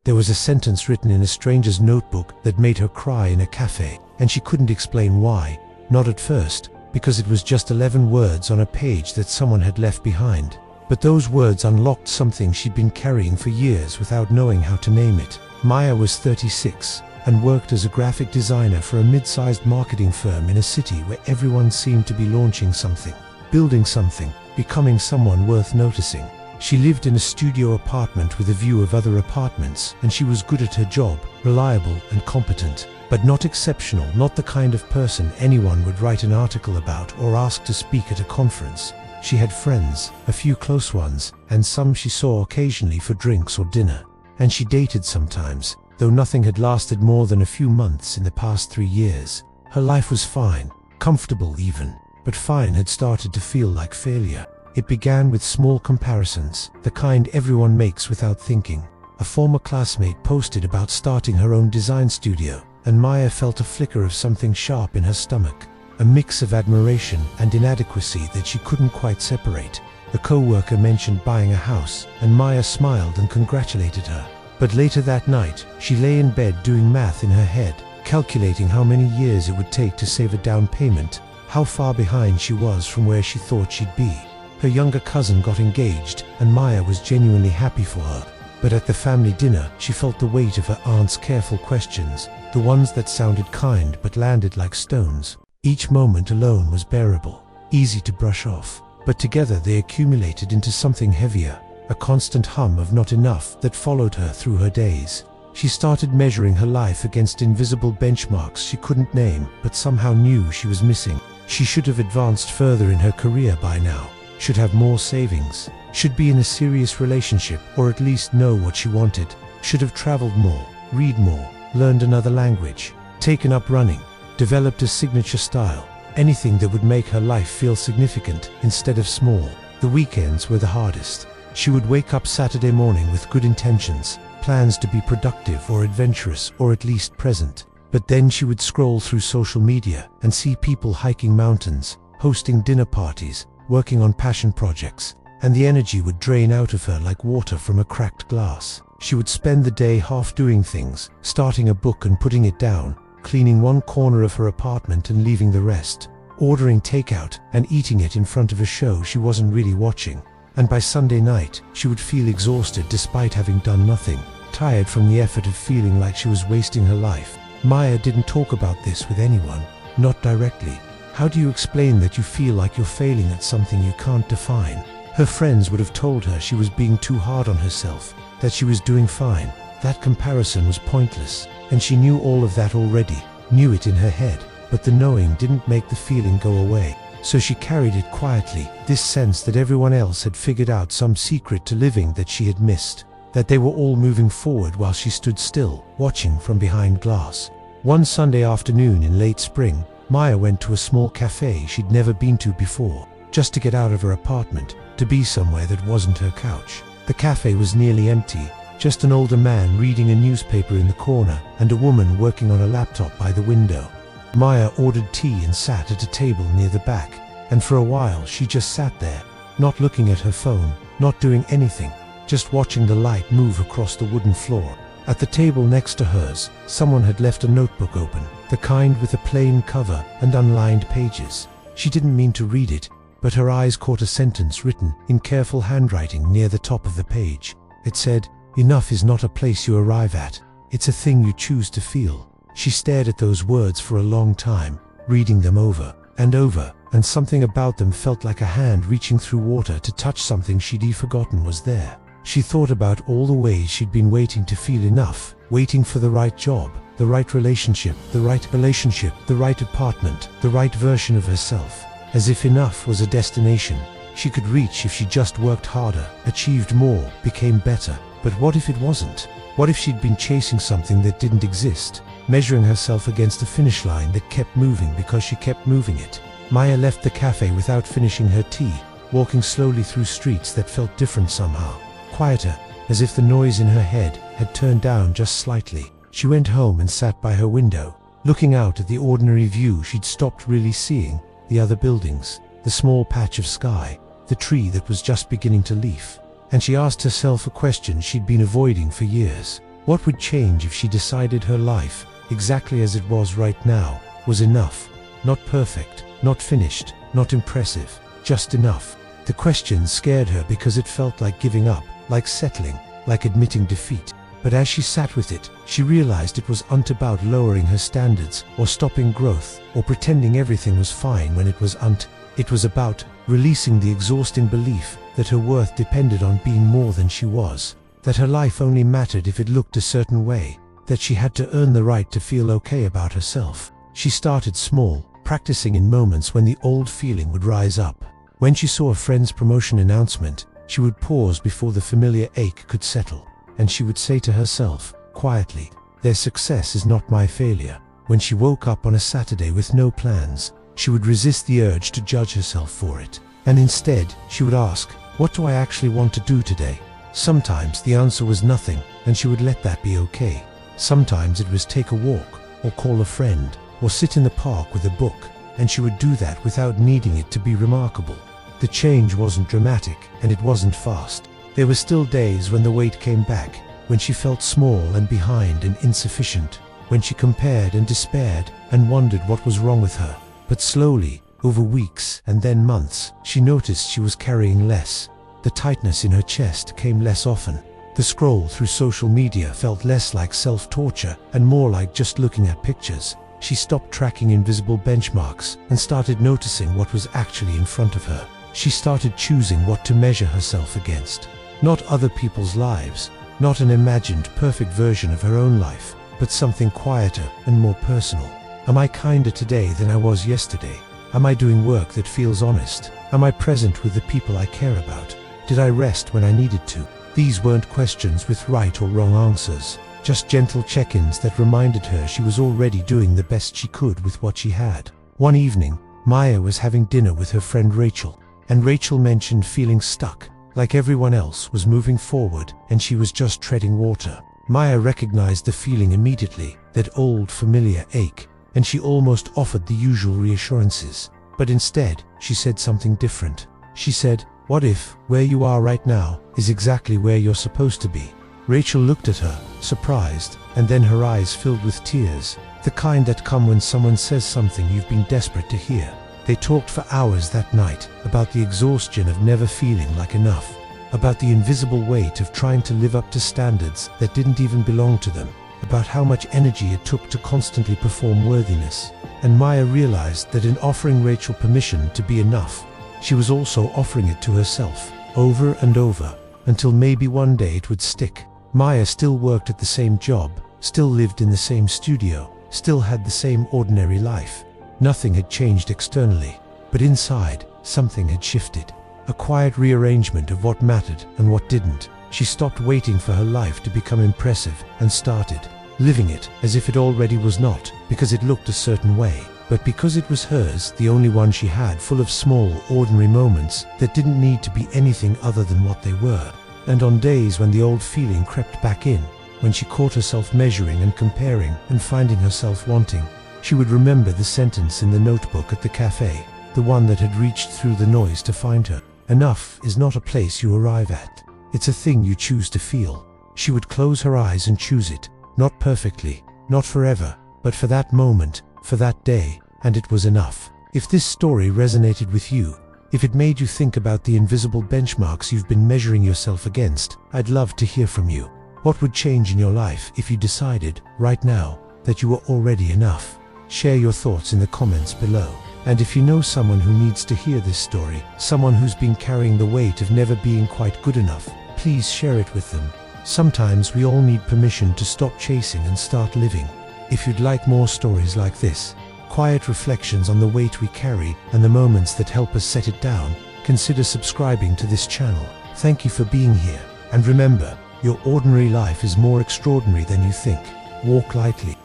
There was a sentence written in a stranger's notebook that made her cry in a cafe, and she couldn't explain why, not at first, because it was just 11 words on a page that someone had left behind. But those words unlocked something she'd been carrying for years without knowing how to name it. Maya was 36 and worked as a graphic designer for a mid-sized marketing firm in a city where everyone seemed to be launching something, building something, becoming someone worth noticing. She lived in a studio apartment with a view of other apartments, and she was good at her job, reliable and competent, but not exceptional, not the kind of person anyone would write an article about or ask to speak at a conference. She had friends, a few close ones, and some she saw occasionally for drinks or dinner. And she dated sometimes, though nothing had lasted more than a few months in the past 3 years. Her life was fine, comfortable even, but fine had started to feel like failure. It began with small comparisons, the kind everyone makes without thinking. A former classmate posted about starting her own design studio, and Maya felt a flicker of something sharp in her stomach, a mix of admiration and inadequacy that she couldn't quite separate. A co-worker mentioned buying a house, and Maya smiled and congratulated her. But later that night, she lay in bed doing math in her head, calculating how many years it would take to save a down payment, how far behind she was from where she thought she'd be. Her younger cousin got engaged, and Maya was genuinely happy for her. But at the family dinner, she felt the weight of her aunt's careful questions, the ones that sounded kind but landed like stones. Each moment alone was bearable, easy to brush off, but together they accumulated into something heavier, a constant hum of not enough that followed her through her days. She started measuring her life against invisible benchmarks she couldn't name, but somehow knew she was missing. She should have advanced further in her career by now, should have more savings, should be in a serious relationship or at least know what she wanted, should have traveled more, read more, learned another language, taken up running, developed a signature style, anything that would make her life feel significant instead of small. The weekends were the hardest. She would wake up Saturday morning with good intentions, plans to be productive or adventurous or at least present. But then she would scroll through social media and see people hiking mountains, hosting dinner parties, working on passion projects, and the energy would drain out of her like water from a cracked glass. She would spend the day half doing things, starting a book and putting it down, cleaning one corner of her apartment and leaving the rest, ordering takeout and eating it in front of a show she wasn't really watching. And by Sunday night, she would feel exhausted despite having done nothing, tired from the effort of feeling like she was wasting her life. Maya didn't talk about this with anyone, not directly. How do you explain that you feel like you're failing at something you can't define? Her friends would have told her she was being too hard on herself, that she was doing fine. That comparison was pointless, and she knew all of that already, knew it in her head, but the knowing didn't make the feeling go away. So she carried it quietly, this sense that everyone else had figured out some secret to living that she had missed, that they were all moving forward while she stood still, watching from behind glass. One Sunday afternoon in late spring, Maya went to a small cafe she'd never been to before, just to get out of her apartment, to be somewhere that wasn't her couch. The cafe was nearly empty, just an older man reading a newspaper in the corner and a woman working on a laptop by the window. Maya ordered tea and sat at a table near the back, and for a while she just sat there, not looking at her phone, not doing anything, just watching the light move across the wooden floor. At the table next to hers, someone had left a notebook open, the kind with a plain cover and unlined pages. She didn't mean to read it, but her eyes caught a sentence written in careful handwriting near the top of the page. It said, "Enough is not a place you arrive at, it's a thing you choose to feel." She stared at those words for a long time, reading them over, and something about them felt like a hand reaching through water to touch something she'd forgotten was there. She thought about all the ways she'd been waiting to feel enough, waiting for the right job, the right relationship, the right apartment, the right version of herself, as if enough was a destination she could reach if she just worked harder, achieved more, became better. But what if it wasn't? What if she'd been chasing something that didn't exist, measuring herself against a finish line that kept moving because she kept moving it? Maya left the cafe without finishing her tea, walking slowly through streets that felt different somehow, quieter, as if the noise in her head had turned down just slightly. She went home and sat by her window, looking out at the ordinary view she'd stopped really seeing, the other buildings, the small patch of sky, the tree that was just beginning to leaf. And she asked herself a question she'd been avoiding for years. What would change if she decided her life, exactly as it was right now, was enough? Not perfect, not finished, not impressive, just enough. The question scared her because it felt like giving up, like settling, like admitting defeat. But as she sat with it, she realized it wasn't about lowering her standards, or stopping growth, or pretending everything was fine when it wasn't. It was about releasing the exhausting belief that her worth depended on being more than she was, that her life only mattered if it looked a certain way, that she had to earn the right to feel okay about herself. She started small, practicing in moments when the old feeling would rise up. When she saw a friend's promotion announcement, she would pause before the familiar ache could settle, and she would say to herself, quietly, "Their success is not my failure." When she woke up on a Saturday with no plans, she would resist the urge to judge herself for it, and instead, she would ask, "What do I actually want to do today?" Sometimes the answer was nothing, and she would let that be okay. Sometimes it was take a walk, or call a friend, or sit in the park with a book, and she would do that without needing it to be remarkable. The change wasn't dramatic, and it wasn't fast. There were still days when the weight came back, when she felt small and behind and insufficient, when she compared and despaired and wondered what was wrong with her. But slowly, over weeks and then months, she noticed she was carrying less. The tightness in her chest came less often. The scroll through social media felt less like self-torture and more like just looking at pictures. She stopped tracking invisible benchmarks and started noticing what was actually in front of her. She started choosing what to measure herself against. Not other people's lives, not an imagined perfect version of her own life, but something quieter and more personal. Am I kinder today than I was yesterday? Am I doing work that feels honest? Am I present with the people I care about? Did I rest when I needed to? These weren't questions with right or wrong answers, just gentle check-ins that reminded her she was already doing the best she could with what she had. One evening, Maya was having dinner with her friend Rachel, and Rachel mentioned feeling stuck, like everyone else was moving forward and she was just treading water. Maya recognized the feeling immediately, that old familiar ache, and she almost offered the usual reassurances. But instead, she said something different. She said, "What if, where you are right now, is exactly where you're supposed to be?" Rachel looked at her, surprised, and then her eyes filled with tears, the kind that come when someone says something you've been desperate to hear. They talked for hours that night about the exhaustion of never feeling like enough, about the invisible weight of trying to live up to standards that didn't even belong to them, about how much energy it took to constantly perform worthiness. And Maya realized that in offering Rachel permission to be enough, she was also offering it to herself, over and over, until maybe one day it would stick. Maya still worked at the same job, still lived in the same studio, still had the same ordinary life. Nothing had changed externally, but inside, something had shifted. A quiet rearrangement of what mattered and what didn't. She stopped waiting for her life to become impressive and started living it as if it already was not, because it looked a certain way, but because it was hers, the only one she had, full of small, ordinary moments that didn't need to be anything other than what they were. And on days when the old feeling crept back in, when she caught herself measuring and comparing and finding herself wanting, she would remember the sentence in the notebook at the cafe, the one that had reached through the noise to find her. Enough is not a place you arrive at. It's a thing you choose to feel. She would close her eyes and choose it, not perfectly, not forever, but for that moment, for that day, and it was enough. If this story resonated with you, if it made you think about the invisible benchmarks you've been measuring yourself against, I'd love to hear from you. What would change in your life if you decided, right now, that you were already enough? Share your thoughts in the comments below. And if you know someone who needs to hear this story, someone who's been carrying the weight of never being quite good enough, please share it with them. Sometimes we all need permission to stop chasing and start living. If you'd like more stories like this, quiet reflections on the weight we carry and the moments that help us set it down, consider subscribing to this channel. Thank you for being here, and remember, your ordinary life is more extraordinary than you think. Walk lightly.